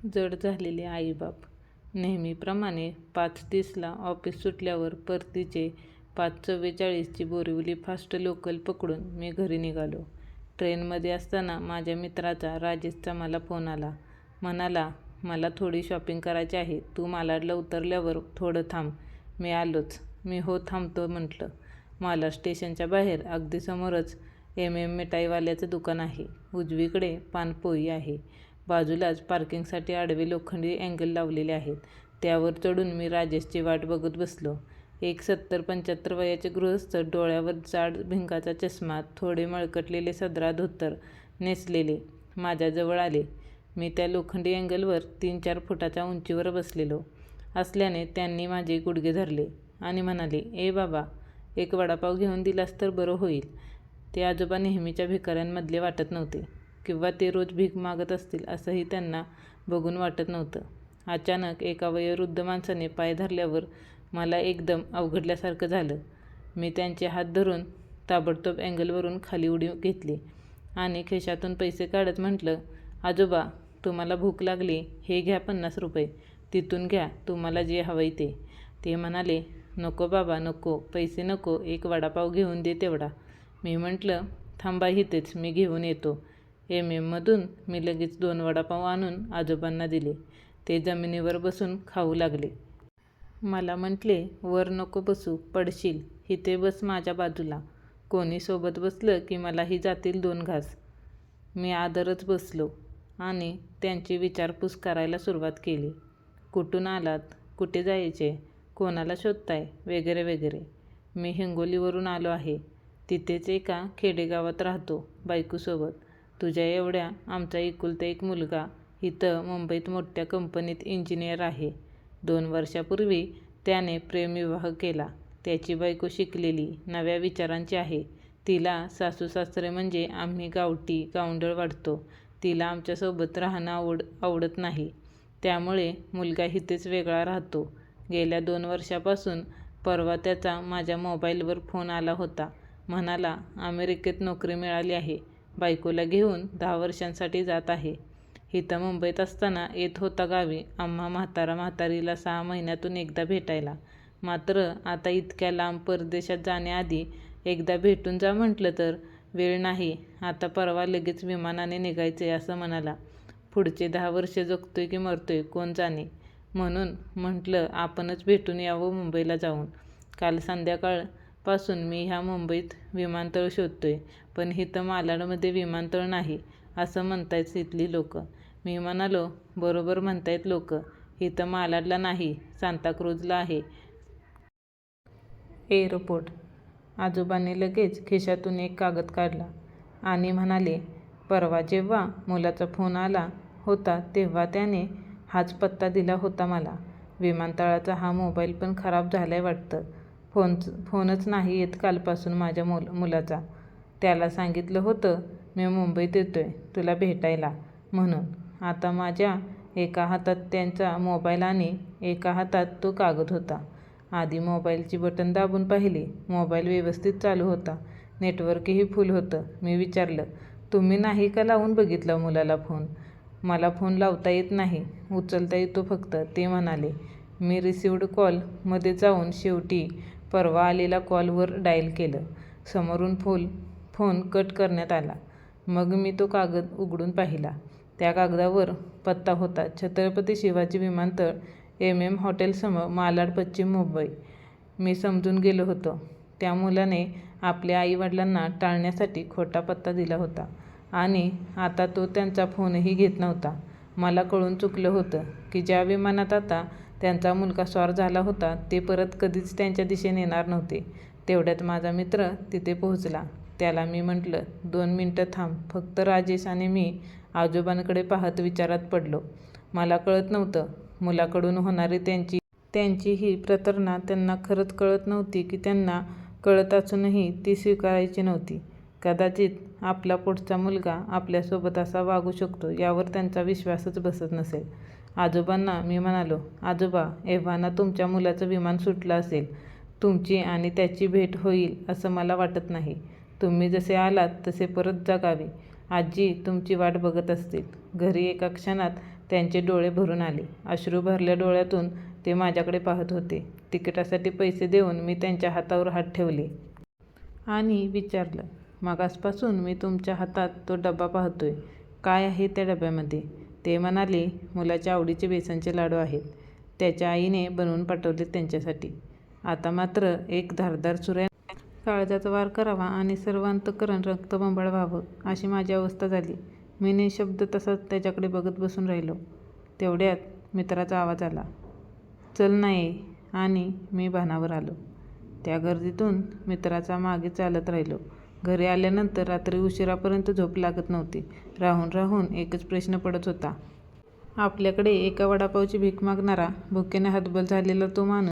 जड झालेले आईबाप. नेहमीप्रमाणे 5:30ला ऑफिस सुटल्यावर परतीचे 5:44ची बोरिवली फास्ट लोकल पकडून मी घरी निघालो. ट्रेनमध्ये असताना माझ्या मित्राचा राजेशचा मला फोन आला. म्हणाला, मला थोडी शॉपिंग करायची आहे, तू मालाडला उतरल्यावर थोडं थांब, मी आलोच. मी हो थांबतो म्हटलं. मालाड स्टेशनच्या बाहेर अगदी समोरच मिठाईवाल्याचं दुकान आहे. उजवीकडे पानपोई आहे. बाजूलाच पार्किंगसाठी आडवे लोखंडी अँगल लावलेले आहेत. त्यावर चढून मी राजेशची वाट बघत बसलो. एक 70-75 वयाचे गृहस्थ, डोळ्यावर जाड भिंगाचा चष्मा, थोडे मळकटलेले सदरा धोतर नेसलेले, माझ्याजवळ आले. मी त्या लोखंडी अँगलवर 3-4 फुटाच्या उंचीवर बसलेलो असल्याने त्यांनी माझे गुडघे धरले आणि म्हणाले, ए बाबा, एक वडापाव घेऊन दिलास तर बरं होईल. ते आजोबा नेहमीच्या भिकाऱ्यांमधले वाटत नव्हते किंवा ते रोज भीक मागत असतील असंही त्यांना बघून वाटत नव्हतं. अचानक एका वयोवृद्ध माणसाने पाय धरल्यावर मला एकदम अवघडल्यासारखं झालं. मी त्यांचे हात धरून ताबडतोब अँगलवरून खाली उडी घेतली आणि खिशातून पैसे काढत म्हटलं, आजोबा, तुम्हाला भूक लागली, हे घ्या 50 रुपये, तिथून घ्या तुम्हाला जे हवंय ते. ते म्हणाले, नको बाबा नको, पैसे नको, एक वडापाव घेऊन दे तेवढा. मी म्हटलं, थांबा इथेच, मी घेऊन येतो. मधून मी लगेच 2 वडापाव आणून आजोबांना दिले. ते जमिनीवर बसून खाऊ लागले. मला म्हटले, वर नको बसू, पडशील, इथे बस माझ्या बाजूला. कोणी सोबत बसलं की मलाही जातील 2 घास. मी आदरच बसलो आणि त्यांची विचारपूस करायला सुरुवात केली. कुठून आलात, कुठे जायचे, कोणाला शोधताय, वगैरे वगैरे. मी हिंगोलीवरून आलो आहे. तिथेच एका खेडेगावात राहतो बायकोसोबत. तुझ्या एवढ्या आमचा एकुलता एक मुलगा इथं मुंबईत मोठ्या कंपनीत इंजिनियर आहे. 2 वर्षापूर्वी त्याने प्रेमविवाह केला. त्याची बायको शिकलेली, नव्या विचारांची आहे. तिला सासू-सासरे म्हणजे आम्ही गावठी गावंढळ वाटतो. तिला आमच्यासोबत राहणं आवडत नाही. त्यामुळे मुलगा इथेच वेगळा राहतो. गेल्या 2 वर्षापासून परवा त्याचा माझ्या मोबाईलवर फोन आला होता. म्हणाला, अमेरिकेत नोकरी मिळाली आहे, बायकोला घेऊन 10 वर्षांसाठी जात आहे. इथं मुंबईत असताना येत होता गावी आम्हा म्हातारा-म्हातारीला 6 महिन्यातून एकदा भेटायला. मात्र आता इतक्या लांब परदेशात जाण्याआधी एकदा भेटून जा म्हटलं तर वेळ नाही, आता परवा लगेच विमानाने निघायचंय असं म्हणाला. पुढचे 10 वर्ष जगतोय की मरतोय कोण जाणे. म्हणून म्हटलं आपणच भेटून यावं मुंबईला जाऊन. काल संध्याकाळपासून मी ह्या मुंबईत विमानतळ शोधतोय, पण इथं मालाडमध्ये विमानतळ नाही असं म्हणतायत इथली लोक. मी म्हणालो, बरोबर म्हणतायत लोक, इथं मालाडला नाही, सांताक्रूजला आहे एअरपोर्ट. आजोबांनी लगेच खिशातून एक कागद काढला आणि म्हणाले, परवा जेव्हा मुलाचा फोन आला होता तेव्हा त्याने हाच पत्ता दिला होता मला. विमानतळाचा हा मोबाईल पण खराब झालाय वाटतं. फोनच नाही येत कालपासून माझ्या मुलाचा. त्याला सांगितलं होतं मी मुंबईत येतोय तुला भेटायला म्हणून. आता माझ्या एका हातात त्यांचा मोबाईल आणि एका हातात तो कागद होता. आधी मोबाईलची बटन दाबून पाहिली. मोबाईल व्यवस्थित चालू होता, नेटवर्कही फुल होतं. मी विचारलं, तुम्ही नाही का लावून बघितलं मुलाला फोन? मला फोन लावता येत नाही, उचलता येतो फक्त. ते म्हणाले, मी रिसिव्हड कॉलमध्ये जाऊन शेवटी परवा आलेला कॉलवर डायल केलं. समोरून फोन कट करण्यात आला. मग मी तो कागद उघडून पाहिला. त्या कागदावर पत्ता होता छत्रपती शिवाजी विमानतळ, हॉटेलसमोर, मालाड, पश्चिम मुंबई. मी समजून गेलो होतो. त्या मुलाने आपल्या आईवडिलांना टाळण्यासाठी खोटा पत्ता दिला होता आणि आता तो त्यांचा फोनही घेत नव्हता. मला कळून चुकलं होतं की ज्या विमानात आता त्यांचा मुलगा स्वार झाला होता ते परत कधीच त्यांच्या दिशेने येणार नव्हते. तेवढ्यात माझा मित्र तिथे पोहोचला. त्याला मी म्हटलं, 2 मिनिटं थांब फक्त. राजेश आणि मी आजोबांकडे पाहत विचारात पडलो. मला कळत नव्हतं मुलाकडून होणारी त्यांची ही प्रतारणा त्यांना खरंच कळत नव्हती की त्यांना कळत असूनही ती स्वीकारायची नव्हती. कदाचित आपला पोटचा मुलगा आपल्यासोबत असा वागू शकतो यावर त्यांचा विश्वासच बसत नसेल. आजोबांना मी म्हणालो, आजोबा, एव्हाना तुमच्या मुलाचं विमान सुटलं असेल. तुमची आणि त्याची भेट होईल असं मला वाटत नाही. तुम्ही जसे आलात तसे परत जा गावी. आजी तुमची वाट बघत असतील. घरी एका क्षणात त्यांचे डोळे भरून आले. अश्रू भरल्या डोळ्यातून ते माझ्याकडे पाहत होते. तिकिटासाठी पैसे देऊन मी त्यांच्या हातावर हात ठेवले आणि विचारलं, "मगासपासून मी तुमच्या हातात तो डबा पाहतोय. काय आहे त्या डब्यामध्ये?" ते म्हणाले, "मुलाच्या आवडीचे बेसनचे लाडू आहेत. त्याच्या आईने बनवून पाठवलेत त्यांच्यासाठी." आता मात्र एक धारदार सुऱ्याने काळजाचा वार करावा आणि सर्व अंतःकरण रक्तबंबाळ व्हावं अशी माझी अवस्था झाली. मी निशब्द तसाच त्याच्याकडे बघत बसून राहिलो. तेवढ्यात मित्राचा आवाज आला, "चल ना ये." आणि मी भानावर आलो. त्या गर्दीतून मित्राच्या मागे चालत राहिलो. घरी आल्यानंतर रात्री उशिरापर्यंत झोप लागत नव्हती. राहून राहून एकच प्रश्न पडत होता. आपल्याकडे एका वडापावची भीक मागणारा, भुकेने हतबल झालेला तो माणूस